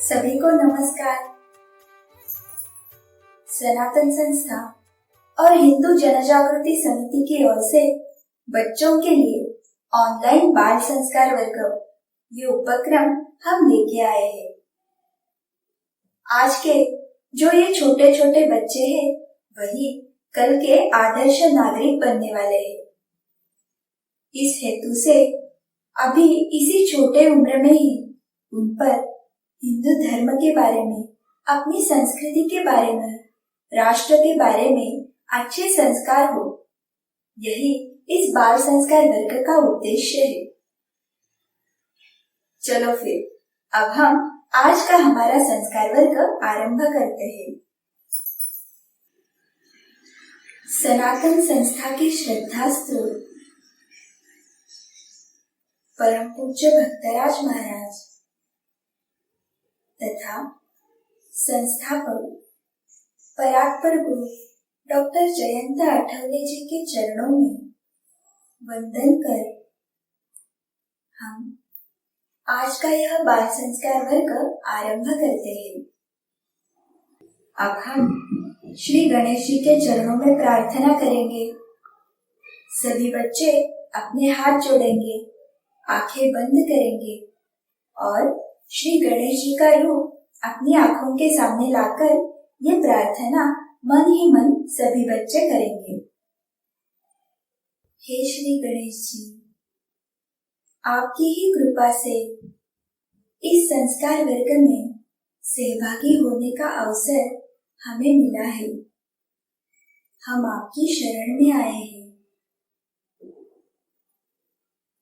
सभी को नमस्कार। सनातन संस्था और हिंदू जनजागृति समिति की ओर से बच्चों के लिए ऑनलाइन बाल संस्कार वर्ग ये उपक्रम हम लेके आए हैं। आज के जो ये छोटे छोटे बच्चे हैं वही कल के आदर्श नागरिक बनने वाले हैं। इस हेतु से अभी इसी छोटे उम्र में ही उन पर हिंदू धर्म के बारे में, अपनी संस्कृति के बारे में, राष्ट्र के बारे में अच्छे संस्कार हो, यही इस बाल संस्कार वर्ग का उद्देश्य है। चलो फिर अब हम आज का हमारा संस्कार वर्ग आरंभ करते हैं। सनातन संस्था के श्रद्धा स्त्रोत परम पूज्य भक्तराज महाराज तथा संस्थापक परात्पर गुरु डॉक्टर जयंत आठवले जी के चरणों में वंदन कर हम आज का यह बाल संस्कार वर्ग आरंभ करते हैं। अब हम श्री गणेश जी के चरणों में प्रार्थना करेंगे। सभी बच्चे अपने हाथ जोड़ेंगे, आंखें बंद करेंगे और श्री गणेश जी का रूप अपनी आंखों के सामने लाकर ये प्रार्थना मन ही मन सभी बच्चे करेंगे। हे श्री गणेश जी, आपकी ही कृपा से इस संस्कार वर्ग में सहभागी होने का अवसर हमें मिला है। हम आपकी शरण में आए हैं।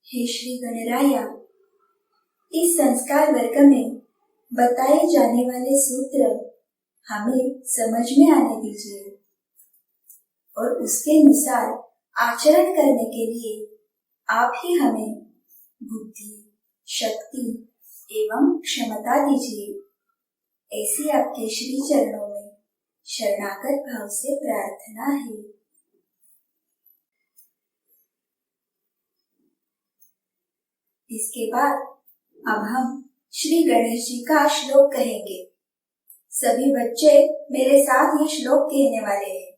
हे श्री गणराया, इस संस्कार वर्ग में बताए जाने वाले सूत्र हमें समझ में आने दीजिए और उसके अनुसार आचरण करने के लिए आप ही हमें बुद्धि, शक्ति एवं क्षमता दीजिए। ऐसी आपके श्री चरणों में शरणागत भाव से प्रार्थना है। इसके बाद अब हम श्री गणेश जी का श्लोक कहेंगे। सभी बच्चे मेरे साथ ये श्लोक कहने वाले हैं।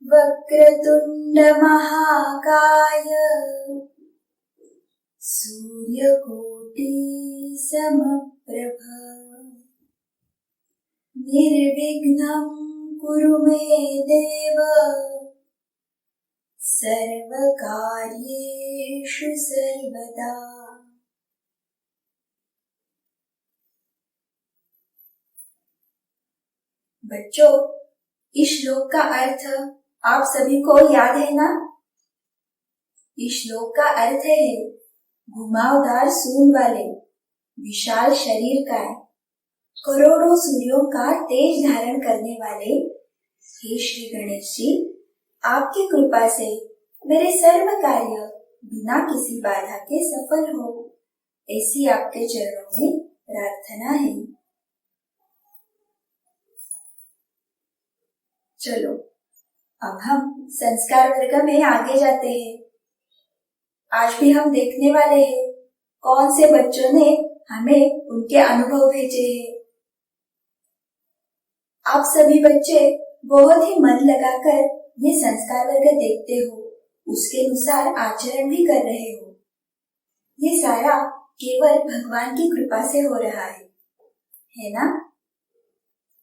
वक्रतुंड महाकाय सूर्यकोटि समप्रभ निर्विघ्नं कुरु मे देव सर्वकार्येषु सर्वदा। बच्चों, इस श्लोक का अर्थ आप सभी को याद है ना? इस श्लोक का अर्थ है घुमावदार सूंड वाले विशाल शरीर का, करोड़ों सूर्यों का तेज धारण करने वाले हे श्री गणेश जी, आपकी कृपा से मेरे सर्व कार्य बिना किसी बाधा के सफल हो, ऐसी आपके चरणों में प्रार्थना है। चलो अब हम संस्कार वर्ग में आगे जाते हैं। आज भी हम देखने वाले हैं कौन से बच्चों ने हमें उनके अनुभव भेजे हैं। आप सभी बच्चे बहुत ही मन लगाकर ये संस्कार वर्ग देखते हो, उसके अनुसार आचरण भी कर रहे हो। ये सारा केवल भगवान की कृपा से हो रहा है ना?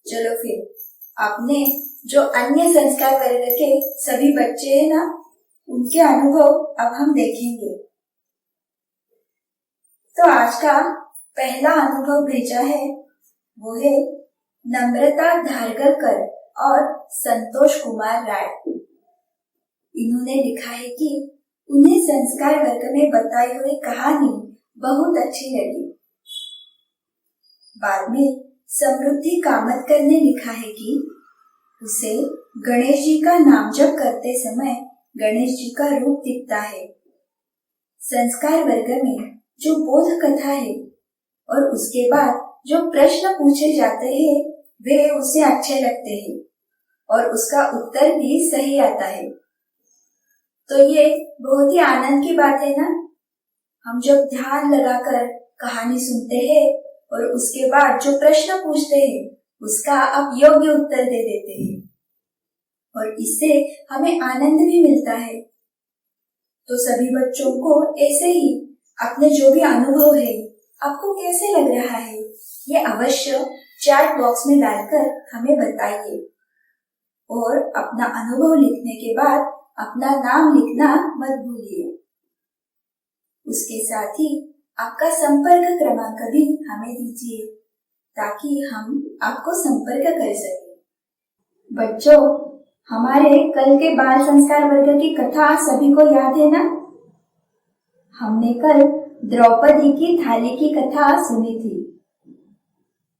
चलो फिर आपने जो अन्य संस्कार वर्ग के सभी बच्चे हैं ना, उनके अनुभव अब हम देखेंगे। तो आज का पहला अनुभव भेजा है वो है नम्रता धारगलकर और संतोष कुमार राय। इन्होंने लिखा है कि उन्हें संस्कार वर्ग में बताई हुई कहानी बहुत अच्छी लगी। बाद में समृद्धि कामतकर ने लिखा है कि उसे गणेश जी का नाम जप करते समय गणेश जी का रूप दिखता है। संस्कार वर्ग में जो बोध कथा है और उसके बाद जो प्रश्न पूछे जाते हैं वे उसे अच्छे लगते हैं और उसका उत्तर भी सही आता है। तो ये बहुत ही आनंद की बात है ना। हम जब ध्यान लगाकर कहानी सुनते हैं और उसके बाद जो प्रश्न पूछते हैं उसका आप योग्य उत्तर दे देते हैं और इससे हमें आनंद भी मिलता है। तो सभी बच्चों को ऐसे ही अपने जो भी अनुभव है आपको कैसे लग रहा है ये अवश्य चैट बॉक्स में डालकर हमें बताइए और अपना अनुभव लिखने के बाद अपना नाम लिखना मत भूलिए। उसके साथ ही आपका संपर्क क्रमांक भी हमें दीजिए ताकि हम आपको संपर्क कर सकें। बच्चों, हमारे कल के बाल संस्कार वर्ग की कथा सभी को याद है ना? हमने कल द्रौपदी की थाली की कथा सुनी थी।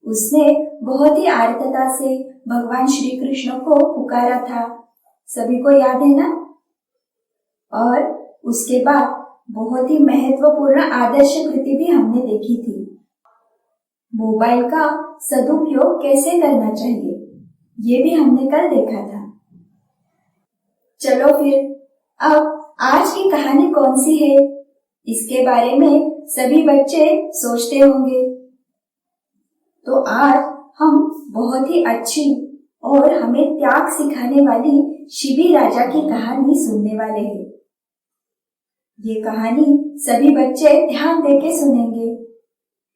उसने बहुत ही आर्तता से भगवान श्री कृष्ण को पुकारा था, सभी को याद है ना? और उसके बाद बहुत ही महत्वपूर्ण आदर्श कृति भी हमने देखी थी। मोबाइल का सदुपयोग कैसे करना चाहिए ये भी हमने कल देखा था। चलो फिर अब आज की कहानी कौन सी है इसके बारे में सभी बच्चे सोचते होंगे। तो आज हम बहुत ही अच्छी और हमें त्याग सिखाने वाली शिबी राजा की कहानी सुनने वाले हैं। ये कहानी सभी बच्चे ध्यान देके सुनेंगे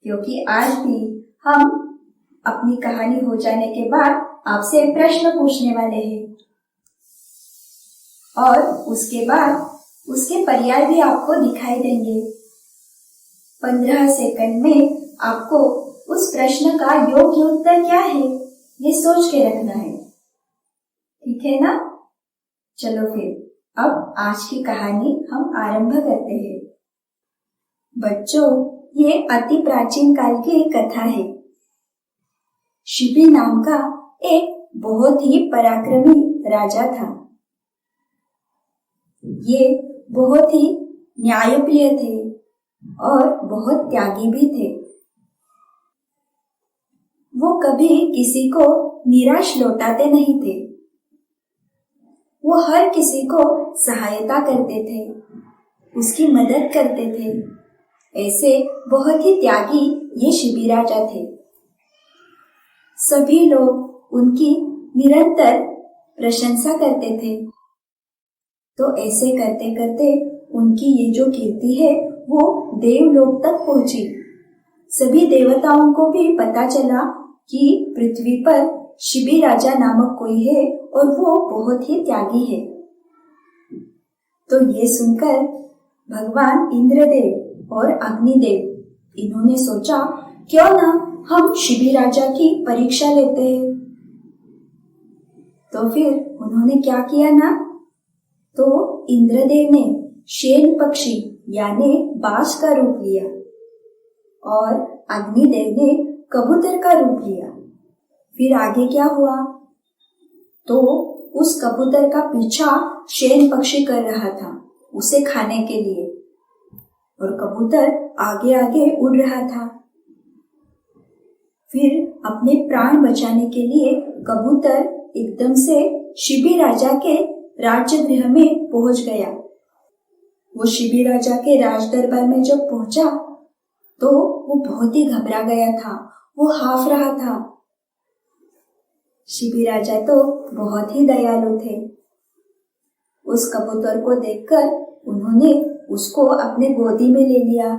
क्योंकि आज भी हम अपनी कहानी हो जाने के बाद आपसे प्रश्न पूछने वाले हैं और उसके बाद उसके पर्याय भी आपको दिखाई देंगे। 15 सेकंड में आपको उस प्रश्न का योग्य उत्तर क्या है ये सोच के रखना है, ठीक है ना? चलो फिर अब आज की कहानी हम आरंभ करते हैं। बच्चों, ये अति प्राचीन काल की एक कथा है। शिबी नाम का एक बहुत ही पराक्रमी राजा था। ये बहुत ही न्यायप्रिय थे और बहुत त्यागी भी थे। वो कभी किसी को निराश लौटाते नहीं थे। वो हर किसी को सहायता करते थे, उसकी मदद करते थे। ऐसे बहुत ही त्यागी ये शिबी राजा थे। सभी लोग उनकी निरंतर प्रशंसा करते थे। तो ऐसे करते करते उनकी ये जो कीर्ति है वो देवलोक तक पहुंची। सभी देवताओं को भी पता चला कि पृथ्वी पर शिबी राजा नामक कोई है और वो बहुत ही त्यागी है। तो ये सुनकर भगवान इंद्रदेव और अग्निदेव इन्होंने सोचा क्यों ना हम शिबी राजा की परीक्षा लेते हैं। तो फिर उन्होंने क्या किया ना, तो इंद्रदेव ने शेन पक्षी यानी बाज का रूप लिया और अग्निदेव ने कबूतर का रूप लिया। फिर आगे क्या हुआ, तो उस कबूतर का पीछा शेन पक्षी कर रहा था उसे खाने के लिए और कबूतर आगे आगे उड़ रहा था। फिर अपने प्राण बचाने के लिए कबूतर एकदम से शिबी राजा के राज्य गृह में पहुंच गया। वो शिबी राजा के राज दरबार में जब पहुंचा तो वो बहुत ही घबरा गया था, वो हाफ रहा था। शिबी राजा तो बहुत ही दयालु थे। उस कबूतर को देखकर उन्होंने उसको अपने गोदी में ले लिया।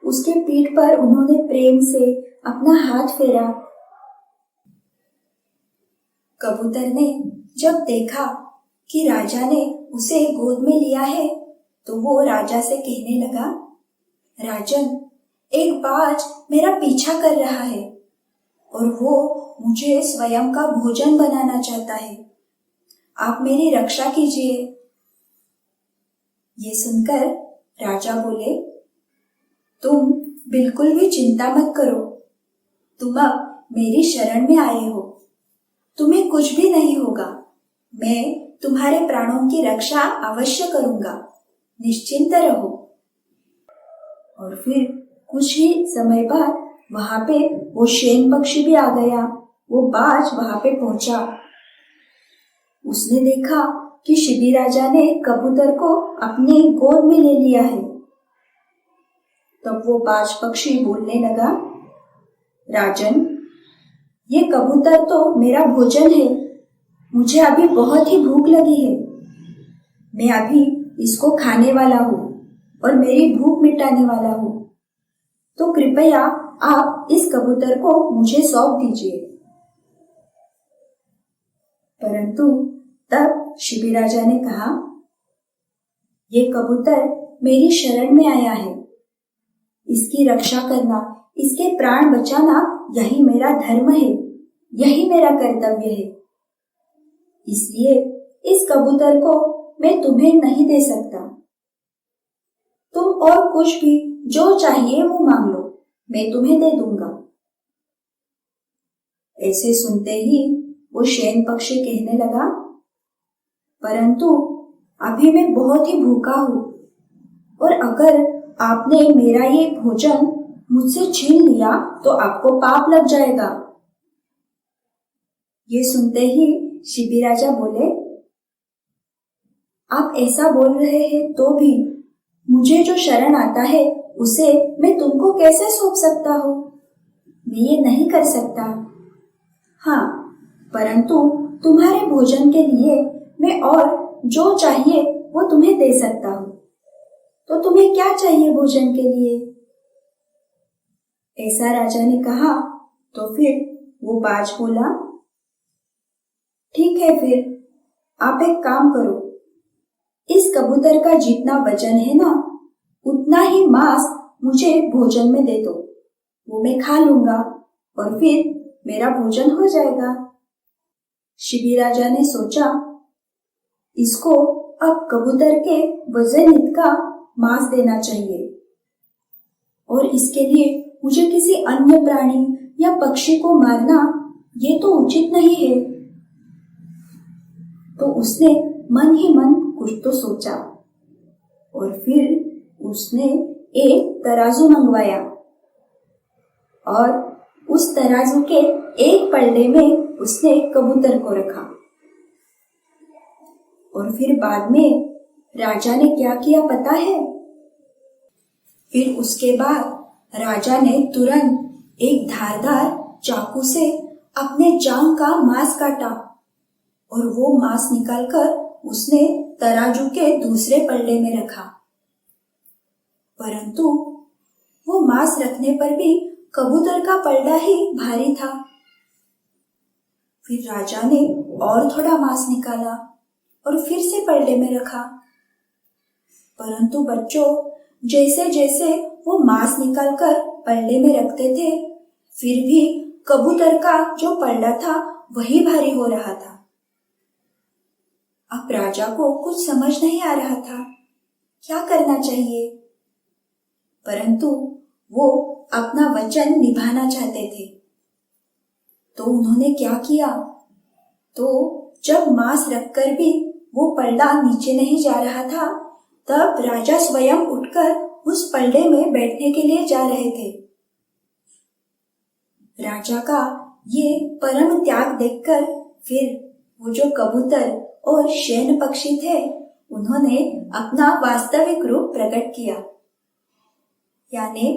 उसके पीठ पर उन्होंने प्रेम से अपना हाथ फेरा। कबूतर ने जब देखा कि राजा ने उसे गोद में लिया है तो वो राजा से कहने लगा, राजन, एक बाज मेरा पीछा कर रहा है और वो मुझे स्वयं का भोजन बनाना चाहता है। आप मेरी रक्षा कीजिए। ये सुनकर राजा बोले, तुम बिल्कुल भी चिंता मत करो। तुम अब मेरी शरण में आए हो। तुम्हें कुछ भी नहीं होगा। मैं तुम्हारे प्राणों की रक्षा अवश्य करूंगा। निश्चिंत रहो। और फिर कुछ ही समय बाद वहां पे वो शेन पक्षी भी आ गया। वो बाज वहां पे पहुंचा। उसने देखा कि शिबी राजा ने कबूतर को अपने गोद में ले लिया है। तब वो बाज पक्षी बोलने लगा, राजन, ये कबूतर तो मेरा भोजन है। मुझे अभी बहुत ही भूख लगी है। मैं अभी इसको खाने वाला हूँ और मेरी भूख मिटाने वाला हूँ। तो कृपया आप इस कबूतर को मुझे सौंप दीजिए। परंतु तब शिबी राजा ने कहा, ये कबूतर मेरी शरण में आया है। इसकी रक्षा करना, इसके प्राण बचाना यही मेरा धर्म है, यही मेरा कर्तव्य है। इसलिए इस कबूतर को मैं तुम्हें नहीं दे सकता। तुम और कुछ भी जो चाहिए वो मांग लो, मैं तुम्हें दे दूंगा। ऐसे सुनते ही वो शयन पक्षी कहने लगा, परंतु अभी मैं बहुत ही भूखा हूँ और अगर आपने मेरा ये भोजन मुझसे छीन लिया तो आपको पाप लग जाएगा। ये सुनते ही शिबी राजा बोले, आप ऐसा बोल रहे हैं तो भी मुझे जो शरण आता है उसे मैं तुमको कैसे सौंप सकता हूँ? मैं ये नहीं कर सकता। हाँ, परंतु तुम्हारे भोजन के लिए मैं और जो चाहिए वो तुम्हें दे सकता हूँ। तो तुम्हें क्या चाहिए भोजन के लिए? ऐसा राजा ने कहा। तो फिर वो बाज बोला, ठीक है, फिर आप एक काम करो, इस कबूतर का जितना वजन है ना उतना ही मांस मुझे भोजन में दे दो। वो मैं खा लूंगा और फिर मेरा भोजन हो जाएगा। शिबी राजा ने सोचा, इसको अब कबूतर के वजन इतना मांस देना चाहिए और इसके लिए मुझे किसी अन्य प्राणी या पक्षी को मारना ये तो उचित नहीं है। तो उसने मन ही मन कुछ तो सोचा और फिर उसने एक तराजू मंगवाया और उस तराजू के एक पल्ले में उसने कबूतर को रखा। और फिर बाद में राजा ने क्या किया पता है? फिर उसके बाद राजा ने तुरंत एक धारदार चाकू से अपने जांघ का मांस काटा और वो मांस निकालकर उसने तराजू के दूसरे पल्ले में रखा। परंतु वो मांस रखने पर भी कबूतर का पल्ला ही भारी था। फिर राजा ने और थोड़ा मांस निकाला और फिर से पल्ले में रखा। परंतु बच्चों, जैसे जैसे वो मांस निकालकर पल्ले में रखते थे, फिर भी कबूतर का जो पल्ला था वही भारी हो रहा था। अब राजा को कुछ समझ नहीं आ रहा था क्या करना चाहिए, परंतु वो अपना वचन निभाना चाहते थे। तो उन्होंने क्या किया? तो जब मांस रखकर भी वो पल्ला नीचे नहीं जा रहा था, तब राजा स्वयं उठकर उस पल्ले में बैठने के लिए जा रहे थे। राजा का ये परम त्याग देखकर फिर वो जो कबूतर और शयन पक्षी थे, उन्होंने अपना वास्तविक रूप प्रकट किया। यानी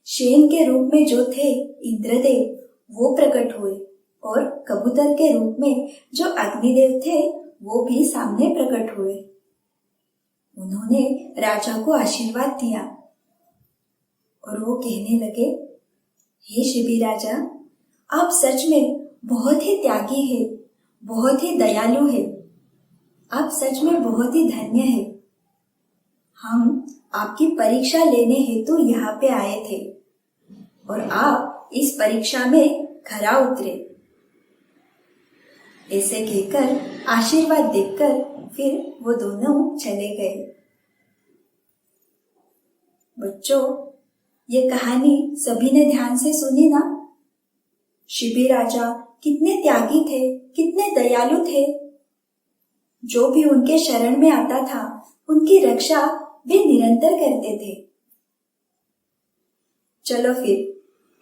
शयन के रूप में जो थे इंद्रदेव, वो प्रकट हुए और कबूतर के रूप में जो अग्निदेव थे वो भी सामने प्रकट हुए। उन्होंने राजा को आशीर्वाद दिया और वो कहने लगे, हे शिबी राजा, आप सच में बहुत ही त्यागी है, बहुत ही दयालु है। आप सच में बहुत ही धन्य है। हम आपकी परीक्षा लेने हेतु यहाँ पे आए थे और आप इस परीक्षा में खरा उतरे। ऐसे कहकर आशीर्वाद देकर फिर वो दोनों चले गए। बच्चों, ये कहानी सभी ने ध्यान से सुनी ना? शिबी राजा कितने त्यागी थे, कितने दयालु थे। जो भी उनके शरण में आता था उनकी रक्षा वे निरंतर करते थे। चलो फिर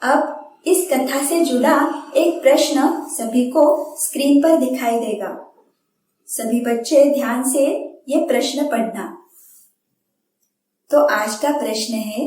अब इस कथा से जुड़ा एक प्रश्न सभी को स्क्रीन पर दिखाई देगा। सभी बच्चे ध्यान से ये प्रश्न पढ़ना। तो आज का प्रश्न है,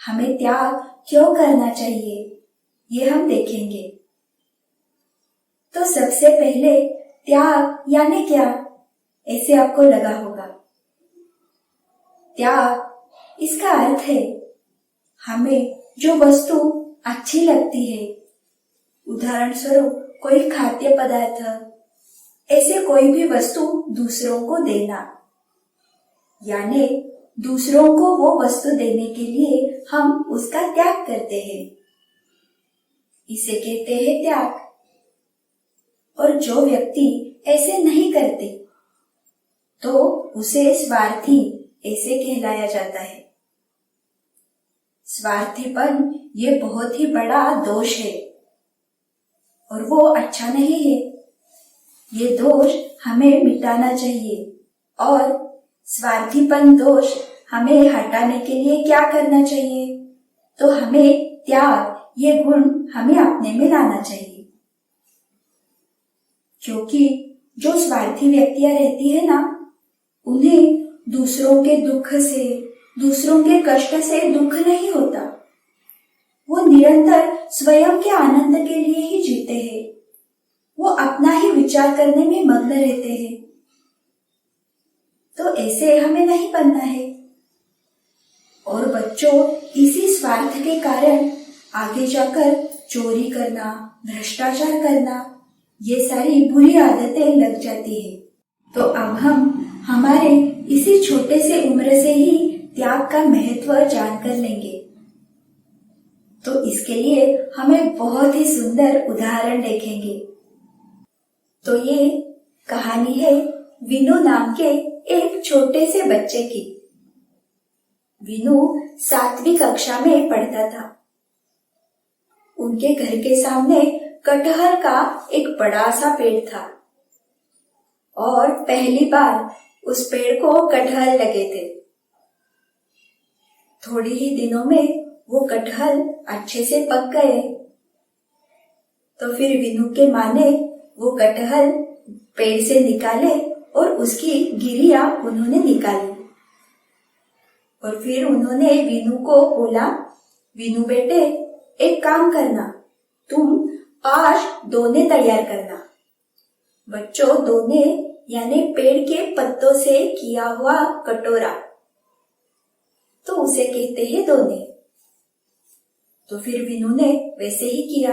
हमें त्याग क्यों करना चाहिए, ये हम देखेंगे। तो सबसे पहले त्याग यानी क्या, ऐसे आपको लगा होगा। त्याग इसका अर्थ है हमें जो वस्तु अच्छी लगती है, उदाहरण स्वरूप कोई खाद्य पदार्थ, ऐसे कोई भी वस्तु दूसरों को देना, यानी दूसरों को वो वस्तु देने के लिए हम उसका त्याग करते हैं, इसे कहते हैं त्याग। और जो व्यक्ति ऐसे नहीं करते तो उसे स्वार्थी ऐसे कहलाया जाता है। स्वार्थीपन ये बहुत ही बड़ा दोष है और वो अच्छा नहीं है। ये दोष हमें मिटाना चाहिए और स्वार्थीपन दोष हमें हटाने के लिए क्या करना चाहिए, तो हमें त्याग ये गुण हमें अपने में लाना चाहिए। क्योंकि जो स्वार्थी व्यक्तियां रहती है ना, उन्हें दूसरों के दुख से, दूसरों के कष्ट से दुख नहीं होता। वो निरंतर स्वयं के आनंद के लिए ही जीते हैं। वो अपना ही विचार करने में मग्न रहते हैं। तो ऐसे हमें नहीं बनना है। और बच्चों, इसी स्वार्थ के कारण आगे जाकर चोरी करना, भ्रष्टाचार करना, ये सारी बुरी आदतें लग जाती है। तो अब हम हमारे इसी छोटे से उम्र से ही त्याग का महत्व जानकर लेंगे। तो इसके लिए हमें बहुत ही सुंदर उदाहरण देखेंगे। तो ये कहानी है विनू नाम के एक छोटे से बच्चे की। विनू 7वीं कक्षा में पढ़ता था। उनके घर के सामने कटहल का एक बड़ा सा पेड़ था और पहली बार उस पेड़ को कटहल लगे थे। थोड़ी ही दिनों में वो कटहल अच्छे से पक गए। तो फिर विनू के माँ ने वो कटहल पेड़ से निकाले और उसकी गिरिया उन्होंने निकाली। और फिर उन्होंने विनू को बोला, विनू बेटे, एक काम करना, तुम 5 दोने तैयार करना। बच्चों, दोने यानी पेड़ के पत्तों से किया हुआ कटोरा, तो उसे कहते हैं दोने। तो फिर विनू ने वैसे ही किया।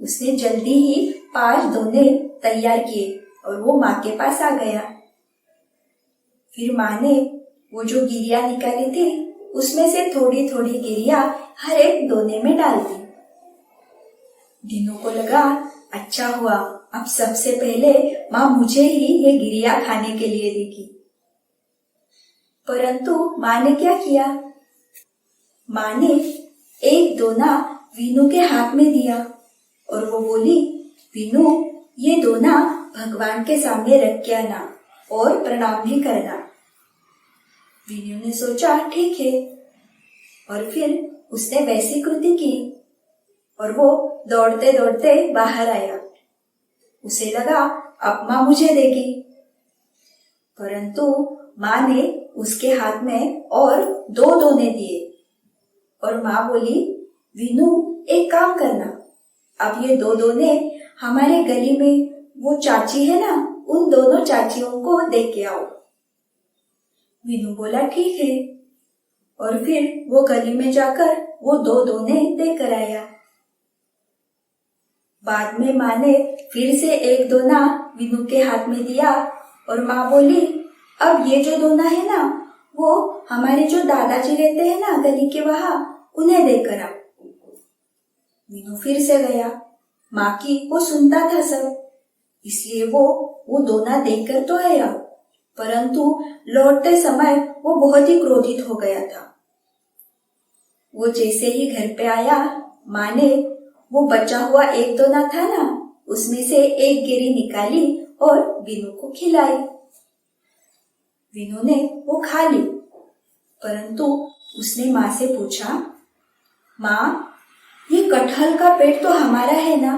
उसने जल्दी ही 5 दोने तैयार किए और वो माँ के पास आ गया। फिर माँ ने वो जो गिरिया निकाली थी, उसमें से थोड़ी थोड़ी गिरिया हर एक दोने में डाल दी। विनू को लगा, अच्छा हुआ, अब सबसे पहले माँ मुझे ही ये गिरिया खाने के लिए देगी। परंतु माँ ने क्या किया? माँ ने एक दोना विनू के हाथ में दिया और वो बोली, विनू, ये दोना भगवान के सामने रख के आना और प्रणाम भी करना। विनू ने सोचा ठीक है, और फिर उसने वैसी कृति की और वो दौड़ते दौड़ते बाहर आया। उसे लगा अब माँ मुझे देगी, परंतु माँ ने उसके हाथ में और 2 दोने दिए और माँ बोली, विनू, एक काम करना, अब ये 2 दोने हमारे गली में वो चाची है ना, उन दोनों चाचियों को दे के आओ। विनू बोला ठीक है, और फिर वो गली में जाकर वो 2 दोने देकर आया। बाद में माँ ने फिर से एक दोना विनू के हाथ में दिया और माँ बोली, अब ये जो दोना है ना, वो हमारे जो दादाजी रहते हैं ना गली के वहां, उन्हें देकर आओ। विनू फिर से गया। माँ की वो सुनता था सब, इसलिए वो दोना देकर तो आया, परंतु लौटते समय वो बहुत ही क्रोधित हो गया था। वो जैसे ही घर पे आया, माँ ने वो बचा हुआ एक दोना था ना, उसमें से एक गिरी निकाली और विनू को खिलाई। विनू ने वो खा ली, परंतु उसने माँ से पूछा, माँ, ये कटहल का पेड़ तो हमारा है ना,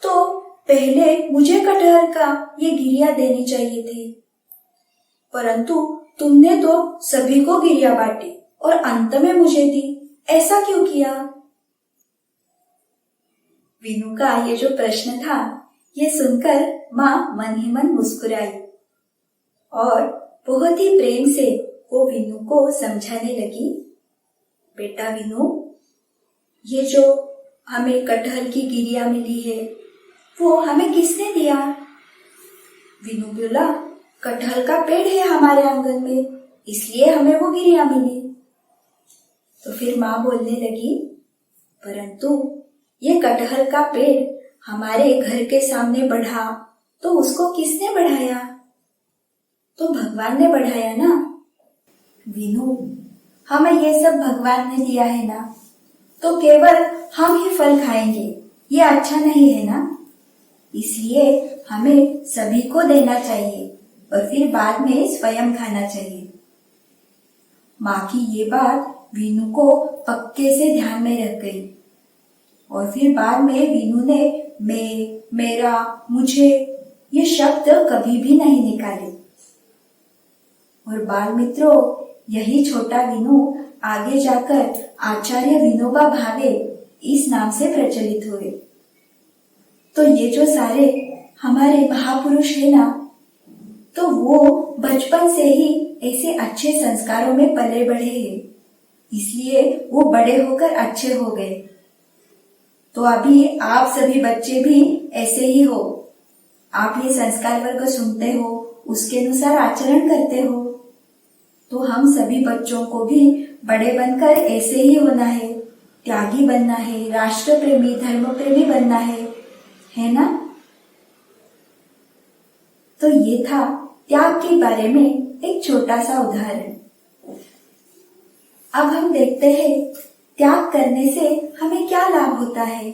तो पहले मुझे कटहल का ये गिरिया देनी चाहिए थी, परंतु तुमने तो सभी को गिरिया बांटी, और अंत में मुझे दी, ऐसा क्यों किया? वीनू का ये जो प्रश्न था, ये सुनकर माँ मन ही मन मुस्कुराई और बहुत ही प्रेम से वो वीनू को समझाने लगी, बेटा वीनू, ये जो हमें कटहल की गिरिया मिली है, वो हमें किसने दिया? वीनू बोला, कटहल का पेड़ है हमारे आंगन में, इसलिए हमें वो गिरिया मिली। तो फिर माँ बोलने लगी, परंतु ये कटहल का पेड़ हमारे घर के सामने बढ़ा तो उसको किसने बढ़ाया? तो भगवान ने बढ़ाया ना। वीनू, हमें ये सब भगवान ने दिया है ना, तो केवल हम ही फल खाएंगे, ये अच्छा नहीं है ना। इसलिए हमें सभी को देना चाहिए और फिर बाद में स्वयं खाना चाहिए। माँ की ये बात वीनू को पक्के से ध्यान में रख गई और फिर बाद में वीनू ने मैं, मेरा, मुझे ये शब्द कभी भी नहीं निकाले। और बाल मित्रों, यही छोटा वीनू आगे जाकर आचार्य विनोबा भावे इस नाम से प्रचलित हुए। तो ये जो सारे हमारे महापुरुष है ना, तो वो बचपन से ही ऐसे अच्छे संस्कारों में पले बढ़े हैं, इसलिए वो बड़े होकर अच्छे हो गए। तो अभी आप सभी बच्चे भी ऐसे ही हो, आप ये संस्कार वर्ग सुनते हो, उसके अनुसार आचरण करते हो। तो हम सभी बच्चों को भी बड़े बनकर ऐसे ही होना है, त्यागी बनना है, राष्ट्र प्रेमी, धर्म प्रेमी बनना है ना? तो ये था त्याग के बारे में एक छोटा सा उदाहरण। अब हम देखते हैं त्याग करने से हमें क्या लाभ होता है।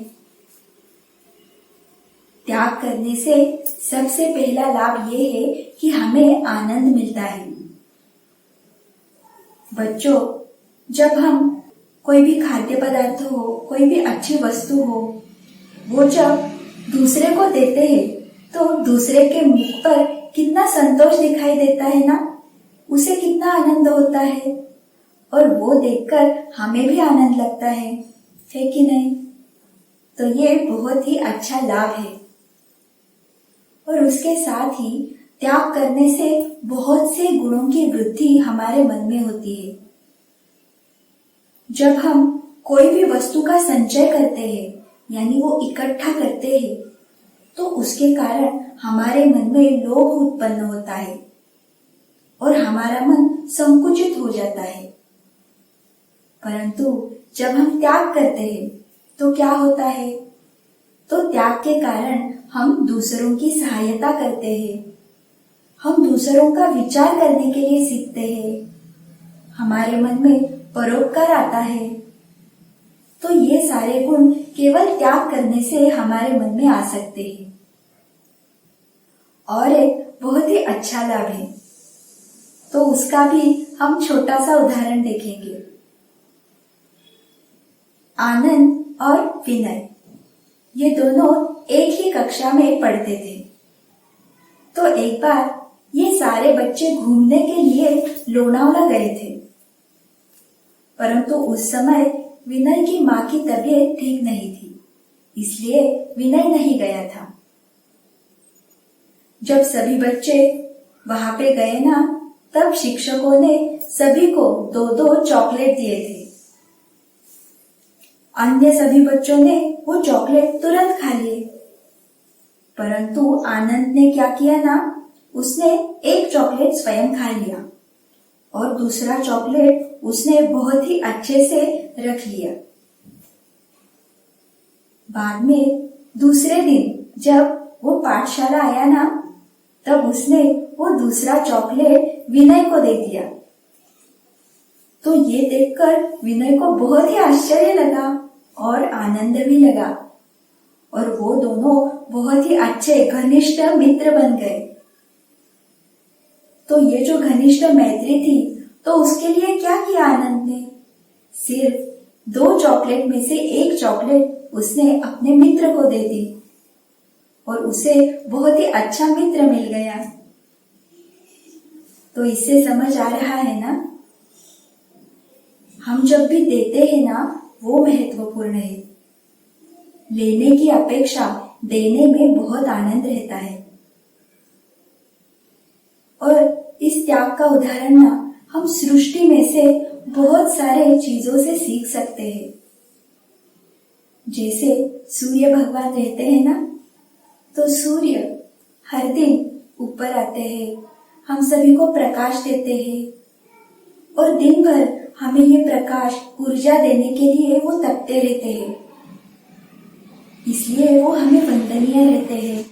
त्याग करने से सबसे पहला लाभ ये है कि हमें आनंद मिलता है। बच्चों, जब हम कोई भी खाद्य पदार्थ हो, कोई भी अच्छी वस्तु हो, वो जब दूसरे को देते हैं तो दूसरे के मुख पर कितना संतोष दिखाई देता है ना, उसे कितना आनंद होता है और वो देखकर हमें भी आनंद लगता है कि नहीं? तो ये बहुत ही अच्छा लाभ है। और उसके साथ ही त्याग करने से बहुत से गुणों की वृद्धि हमारे मन में होती है। जब हम कोई भी वस्तु का संचय करते हैं, यानी वो इकट्ठा करते हैं, तो उसके कारण हमारे मन में लोभ उत्पन्न होता है और हमारा मन संकुचित हो जाता है। परंतु जब हम त्याग करते हैं तो क्या होता है? तो त्याग के कारण हम दूसरों की सहायता करते हैं, हम दूसरों का विचार करने के लिए सीखते हैं, हमारे मन में परोपकार आता है। तो ये सारे गुण केवल त्याग करने से हमारे मन में आ सकते हैं। और एक बहुत ही अच्छा लाभ है, तो उसका भी हम छोटा सा उदाहरण देखेंगे। आनंद और विनय, ये दोनों एक ही कक्षा में पढ़ते थे। तो एक बार ये सारे बच्चे घूमने के लिए लोनावला गए थे, परंतु उस समय विनय की माँ की तबीयत ठीक नहीं थी, इसलिए विनय नहीं गया था। जब सभी बच्चे वहां पे गए ना, तब शिक्षकों ने सभी को 2-2 चॉकलेट दिए थे। अन्य सभी बच्चों ने वो चॉकलेट तुरंत खा लिए, परंतु आनंद ने क्या किया ना, उसने एक चॉकलेट स्वयं खा लिया और दूसरा चॉकलेट उसने बहुत ही अच्छे से रख लिया। बाद में दूसरे दिन जब वो पाठशाला आया ना, तब उसने वो दूसरा चॉकलेट विनय को दे दिया। तो ये देखकर विनय को बहुत ही आश्चर्य लगा और आनंद भी लगा और वो दोनों बहुत ही अच्छे घनिष्ठ मित्र बन गए। तो ये जो घनिष्ठ मैत्री थी, तो उसके लिए क्या किया आनंद ने? सिर्फ 2 चॉकलेट में से एक चॉकलेट उसने अपने मित्र को दे दी और उसे बहुत ही अच्छा मित्र मिल गया। तो इससे समझ आ रहा है ना जब भी देते हैं ना, वो महत्वपूर्ण है। लेने की अपेक्षा देने में बहुत आनंद रहता है। और इस त्याग का उदाहरण ना हम सृष्टि में से बहुत सारे चीजों से सीख सकते हैं। जैसे सूर्य भगवान रहते हैं ना, तो सूर्य हर दिन ऊपर आते हैं, हम सभी को प्रकाश देते हैं और दिन भर हमें ये प्रकाश ऊर्जा देने के लिए वो तपते रहते हैं। इसलिए वो हमें वंदनीय रहते हैं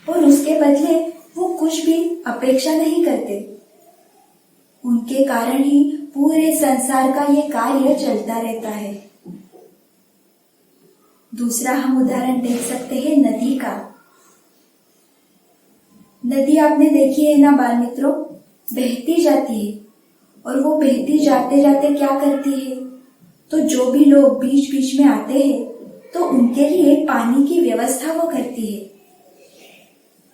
और उसके बदले वो कुछ भी अपेक्षा नहीं करते। उनके कारण ही पूरे संसार का ये कार्य चलता रहता है। दूसरा हम उदाहरण देख सकते हैं नदी का। नदी आपने देखी है ना बाल मित्रों, बहती जाती है और वो बहती जाते जाते क्या करती है, तो जो भी लोग बीच बीच में आते हैं तो उनके लिए पानी की व्यवस्था वो करती है।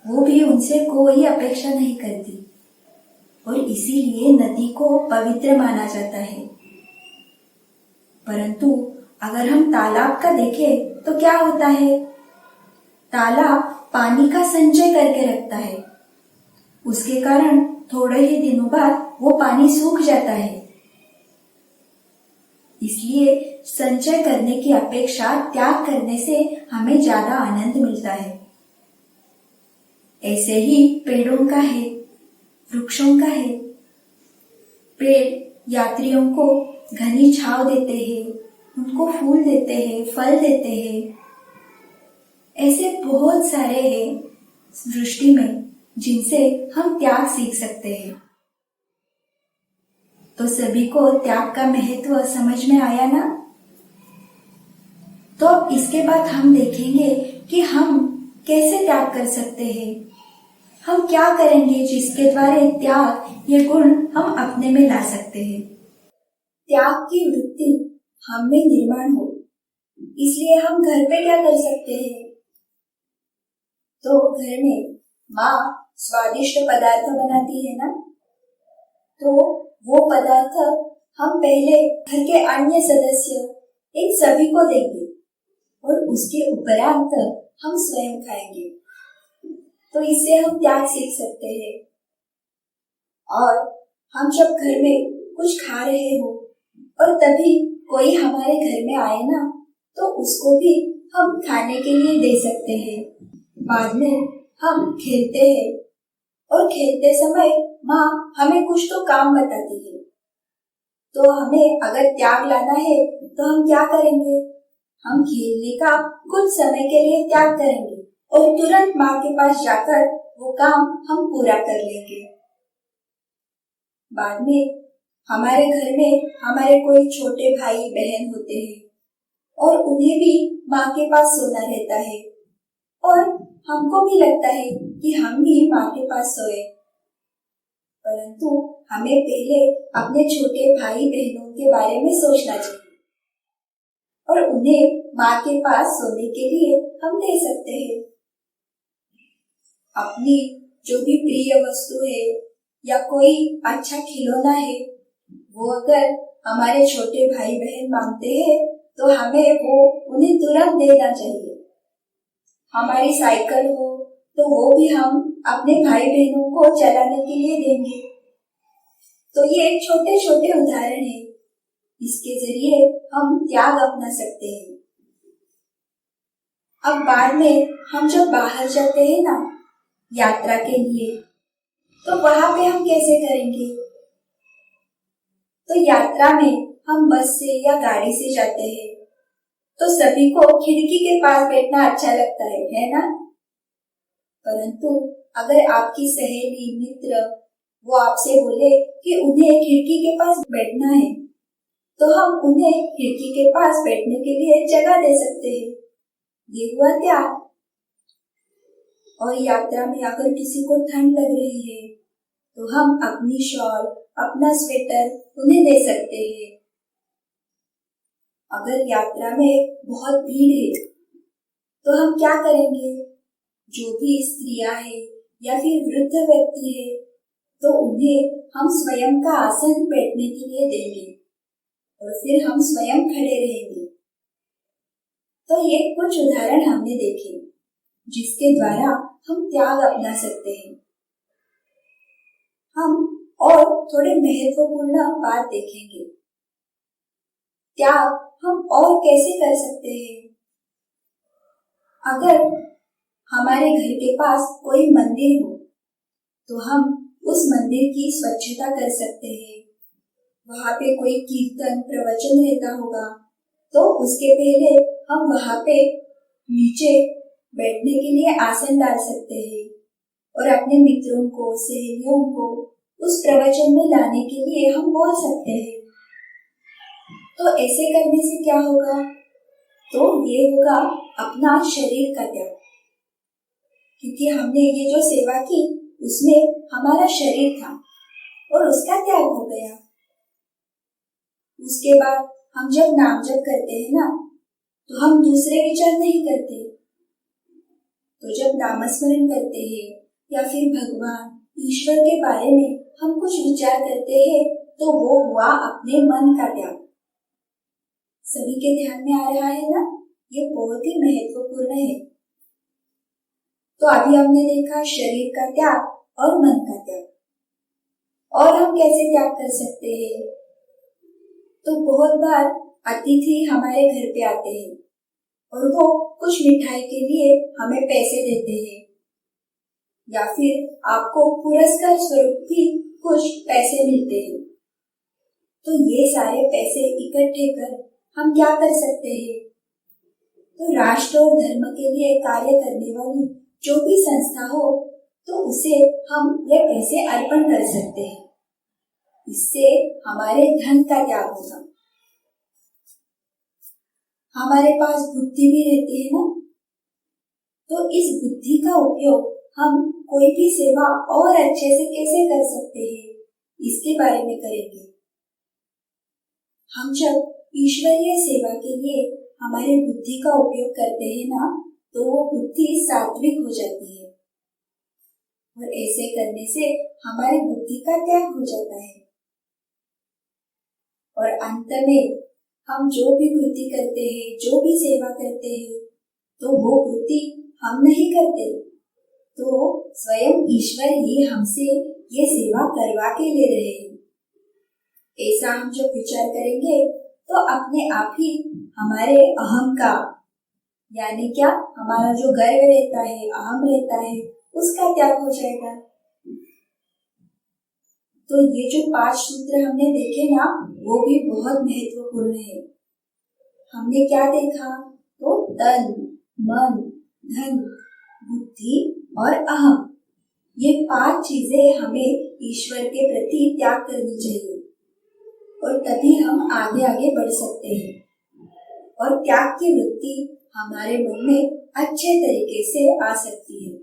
वो भी उनसे कोई अपेक्षा नहीं करती और इसीलिए नदी को पवित्र माना जाता है। परंतु अगर हम तालाब का देखें तो क्या होता है, तालाब पानी का संचय करके रखता है। उसके कारण थोड़े ही दिनों बाद वो पानी सूख जाता है। इसलिए संचय करने की अपेक्षा त्याग करने से हमें ज्यादा आनंद मिलता है। ऐसे ही पेड़ों का है, वृक्षों का है। पेड़ यात्रियों को घनी छांव देते हैं, उनको फूल देते हैं, फल देते हैं। ऐसे बहुत सारे हैं सृष्टि में जिनसे हम त्याग सीख सकते हैं। तो सभी को त्याग का महत्व समझ में आया ना? तो अब इसके बाद हम देखेंगे कि हम कैसे त्याग कर सकते हैं। हम क्या करेंगे जिसके द्वारा त्याग ये गुण हम अपने में ला सकते हैं। त्याग की वृत्ति हम में निर्माण हो, इसलिए हम घर पे क्या कर सकते हैं, तो घर में माँ स्वादिष्ट पदार्थ बनाती है ना, तो वो पदार्थ हम पहले घर के अन्य सदस्य इन सभी को देंगे और उसके उपरांत हम स्वयं खाएंगे। तो इससे हम त्याग सीख सकते हैं। और हम जब घर में कुछ खा रहे हो और तभी कोई हमारे घर में आए ना, तो उसको भी हम खाने के लिए दे सकते हैं। बाद में हम खेलते हैं और खेलते समय माँ हमें कुछ तो काम बताती है, तो हमें अगर त्याग लाना है तो हम क्या करेंगे, हम खेलने का कुछ समय के लिए त्याग करेंगे और तुरंत माँ के पास जाकर वो काम हम पूरा कर लेंगे। बाद में हमारे घर में हमारे कोई छोटे भाई बहन होते हैं और उन्हें भी माँ के पास सोना रहता है और हमको भी लगता है कि हम भी माँ के पास सोए। परंतु हमें पहले अपने छोटे भाई बहनों के बारे में सोचना चाहिए और उन्हें माँ के पास सोने के लिए हम दे सकते हैं। अपनी जो भी प्रिय वस्तु है या कोई अच्छा खिलौना है, वो अगर हमारे छोटे भाई बहन मांगते हैं तो हमें वो उन्हें तुरंत देना चाहिए। हमारी साइकिल हो तो वो भी हम अपने भाई बहनों को चलाने के लिए देंगे। तो ये छोटे छोटे उदाहरण है, इसके जरिए हम त्याग अपना सकते हैं। अब बाद में हम जब बाहर जाते हैं ना यात्रा के लिए, तो वहां पे हम कैसे करेंगे, तो यात्रा में हम बस से या गाड़ी से जाते हैं तो सभी को खिड़की के पास बैठना अच्छा लगता है ना। परंतु अगर आपकी सहेली मित्र वो आपसे बोले कि उन्हें खिड़की के पास बैठना है, तो हम उन्हें खिड़की के पास बैठने के लिए जगह दे सकते हैं। ये हुआ त्याग। और यात्रा में अगर किसी को ठंड लग रही है तो हम अपनी शॉल, अपना स्वेटर उन्हें दे सकते हैं। अगर यात्रा में बहुत भीड़ है तो हम क्या करेंगे, जो भी स्त्रियां है या फिर वृद्ध व्यक्ति है तो उन्हें हम स्वयं का आसन बैठने के लिए देंगे और फिर हम स्वयं खड़े रहेंगे। तो ये कुछ उदाहरण हमने देखे जिसके द्वारा हम त्याग अपना सकते हैं। हम और थोड़े महत्वपूर्ण बात देखेंगे। त्याग हम और कैसे कर सकते हैं? अगर हमारे घर के पास कोई मंदिर हो तो हम उस मंदिर की स्वच्छता कर सकते हैं। वहाँ पे कोई कीर्तन प्रवचन रहता होगा तो उसके पहले हम वहाँ पे नीचे बैठने के लिए आसन डाल सकते हैं और अपने मित्रों को, सहेलियों को उस प्रवचन में लाने के लिए हम बोल सकते हैं। तो ऐसे करने से क्या होगा? तो ये होगा अपना शरीर का त्याग, क्योंकि हमने ये जो सेवा की उसमें हमारा शरीर था और उसका त्याग हो गया। उसके बाद हम जब नाम जप करते हैं ना, तो हम दूसरे विचार नहीं करते। तो जब नामस्मरण करते हैं या फिर भगवान ईश्वर के बारे में हम कुछ विचार करते हैं तो वो हुआ अपने मन का त्याग। सभी के ध्यान में आ रहा है ना? ये बहुत ही महत्वपूर्ण है। तो अभी हमने देखा शरीर का त्याग और मन का त्याग। और हम कैसे त्याग कर सकते हैं? तो बहुत बार अतिथि हमारे घर पे आते हैं और वो कुछ मिठाई के लिए हमें पैसे देते हैं या फिर आपको पुरस्कार स्वरूप भी कुछ पैसे मिलते हैं। तो ये सारे पैसे इकट्ठे कर हम क्या कर सकते हैं? तो राष्ट्र और धर्म के लिए कार्य करने वाली जो भी संस्था हो तो उसे हम ये पैसे अर्पण कर सकते हैं। इससे हमारे धन का त्याग होगा। हमारे पास बुद्धि भी रहती है ना, तो इस बुद्धि का उपयोग हम कोई भी सेवा और अच्छे से कैसे कर सकते हैं, इसके बारे में करेंगे। हम जब ईश्वरीय सेवा के लिए हमारे बुद्धि का उपयोग करते हैं ना, तो वो बुद्धि सात्विक हो जाती है और ऐसे करने से हमारी बुद्धि का त्याग हो जाता है। और अंत में हम जो भी कृति करते हैं, जो भी सेवा करते हैं, तो वो कृति हम नहीं करते, तो स्वयं ईश्वर ही हमसे ये सेवा करवा के ले रहे हैं। ऐसा हम जब विचार करेंगे तो अपने आप ही हमारे अहम का, यानी क्या, हमारा जो गर्व रहता है, अहम रहता है, उसका त्याग हो जाएगा। तो ये जो 5 सूत्र हमने देखे ना, वो भी बहुत महत्वपूर्ण है। हमने क्या देखा? तो तन, मन, धन, बुद्धि और अहम, ये 5 चीजें हमें ईश्वर के प्रति त्याग करनी चाहिए और तभी हम आगे आगे बढ़ सकते हैं और त्याग की वृत्ति हमारे मन में अच्छे तरीके से आ सकती है।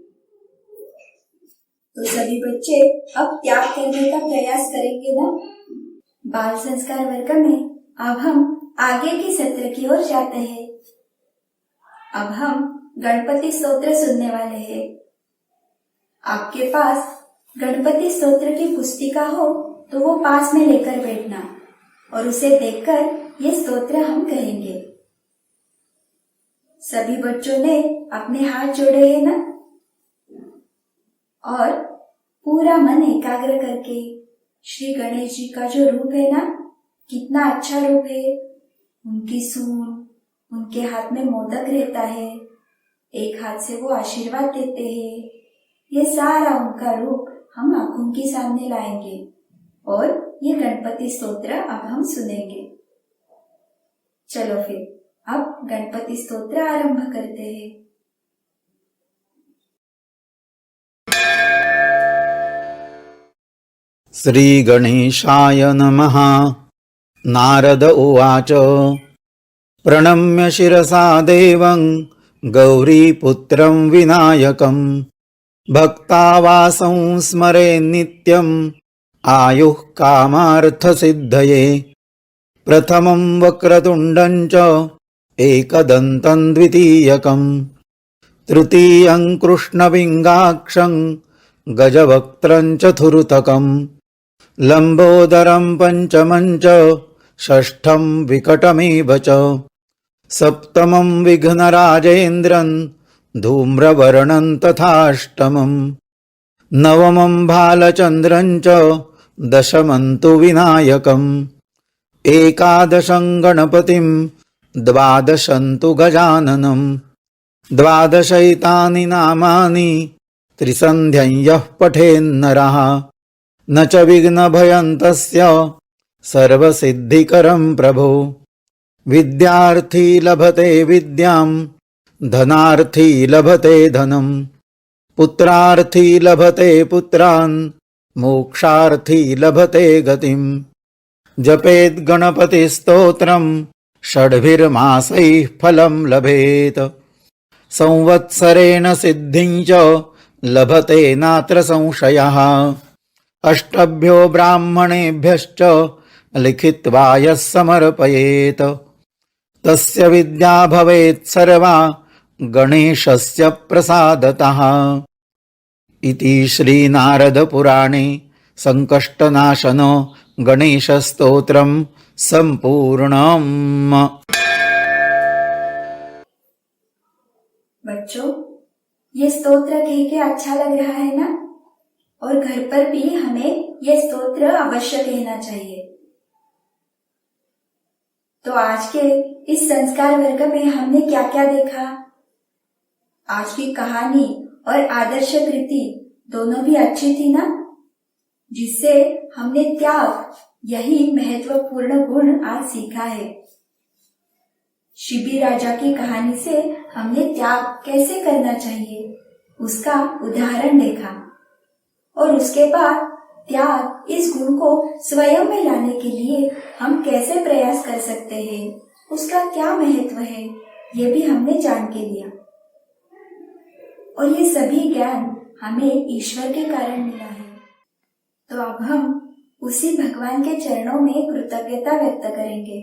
तो सभी बच्चे अब त्याग करने का प्रयास करेंगे ना? बाल संस्कार वर्ग में अब हम आगे के सत्र की ओर जाते हैं। अब हम गणपति स्तोत्र सुनने वाले हैं। आपके पास गणपति स्तोत्र की पुस्तिका हो तो वो पास में लेकर बैठना और उसे देखकर ये स्तोत्र हम कहेंगे। सभी बच्चों ने अपने हाथ जोड़े हैं ना? और पूरा मन एकाग्र करके श्री गणेश जी का जो रूप है ना, कितना अच्छा रूप है। उनकी सूंड, उनके हाथ में मोदक रहता है, एक हाथ से वो आशीर्वाद देते हैं। ये सारा उनका रूप हम आंखों के सामने लाएंगे और ये गणपति स्तोत्र अब हम सुनेंगे। चलो फिर अब गणपति स्तोत्र आरंभ करते हैं। श्री गणेशाय नमः। नारद उवाच प्रणम्य शिरसा देवं गौरीपुत्रं विनायकं भक्तावासं स्मरे नित्यं आयुः कामार्थसिद्धये। प्रथमं वक्रतुण्डं च एकदन्तं द्वितीयकं तृतीयं कृष्णविङ्गाक्षं गजवक्त्रं चतुर्थकं लम्बोदरं पञ्चमं च षष्ठं विकटमेव च सप्तमं विघ्नराजेन्द्रं धूम्रवर्णं तथाष्टमं नवमं भालचन्द्रं च दशमं तु विनायकम् एकादशं गणपतिं द्वादशं तु गजाननं द्वादशैतानि नामानि त्रिसन्ध्यं यः पठेन्नरः न च विघ्नभयं तस्य सर्वसिद्धिकरं प्रभो विद्यार्थी लभते विद्यां धनार्थी लभते धनं पुत्रार्थी लभते पुत्रान् मोक्षार्थी लभते गतिम् जपेत् गणपतिस्तोत्रं षड्भिर्मासैः फलं लभेत संवत्सरेण सिद्धिं च लभते नात्र संशयः अष्टभ्यो ब्राह्मणेभ्यश्च लिखित्वा यः समर्पयेत् तस्य विद्या भवेत् सर्वा गणेशस्य प्रसादतः इति श्रीनारदपुराणे संकष्टनाशनो गणेशस्तोत्रं संपूर्णम्। बच्चों, ये स्तोत्र कह के अच्छा लग रहा है ना? और घर पर भी हमें ये स्तोत्र अवश्य कहना चाहिए। तो आज के इस संस्कार वर्ग में हमने क्या क्या देखा? आज की कहानी और आदर्श कृति दोनों भी अच्छी थी ना? जिससे हमने त्याग, यही महत्वपूर्ण गुण आज सीखा है। शिबी राजा की कहानी से हमने त्याग कैसे करना चाहिए उसका उदाहरण देखा और उसके बाद त्याग इस गुण को स्वयं में लाने के लिए हम कैसे प्रयास कर सकते हैं, उसका क्या महत्व है, ये भी हमने जान के लिया। और ये सभी ज्ञान हमें ईश्वर के कारण मिला है। तो अब हम उसी भगवान के चरणों में कृतज्ञता व्यक्त करेंगे।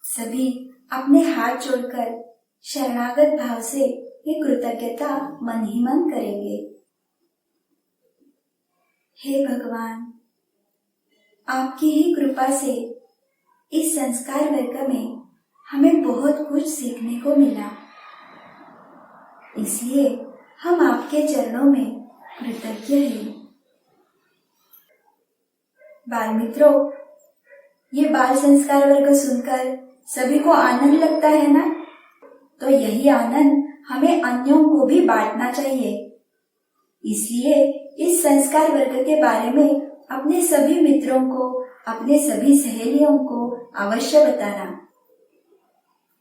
सभी अपने हाथ जोड़कर शरणागत भाव से ये कृतज्ञता मन ही मन करेंगे। हे भगवान, आपकी ही कृपा से इस संस्कार वर्ग में हमें बहुत कुछ सीखने को मिला, इसलिए हम आपके चरणों में कृतज्ञ हैं। बाल मित्रों, ये बाल संस्कार वर्ग सुनकर सभी को आनंद लगता है ना? तो यही आनंद हमें अन्यों को भी बांटना चाहिए। इसलिए इस संस्कार वर्ग के बारे में अपने सभी मित्रों को, अपने सभी सहेलियों को अवश्य बताना।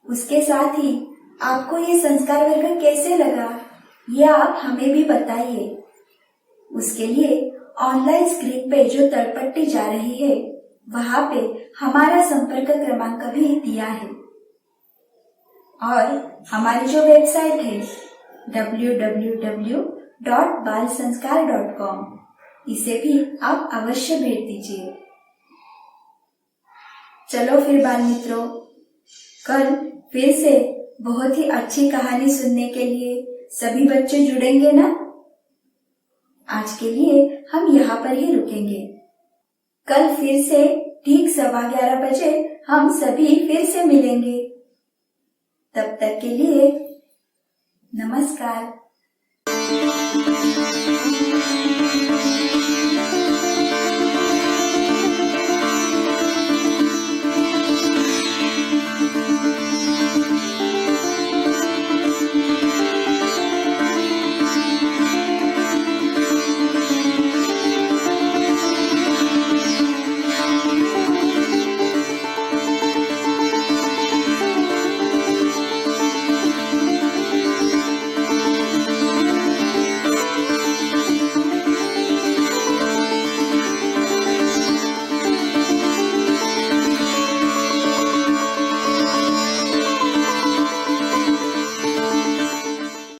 उसके साथ ही आपको ये संस्कार वर्ग कैसे लगा, ये आप हमें भी बताइए। उसके लिए ऑनलाइन स्क्रीन पे जो तलपट्टी जा रही है, वहाँ पे हमारा संपर्क क्रमांक भी दिया है। और हमारी जो वेबसाइट है www.balsanskar.com, इसे भी आप अवश्य भेज दीजिए। चलो फिर बाल मित्रों, कल फिर से बहुत ही अच्छी कहानी सुनने के लिए सभी बच्चे जुड़ेंगे ना? आज के लिए हम यहाँ पर ही रुकेंगे। कल फिर से ठीक 11:15 बजे हम सभी फिर से मिलेंगे। तब तक के लिए नमस्कार।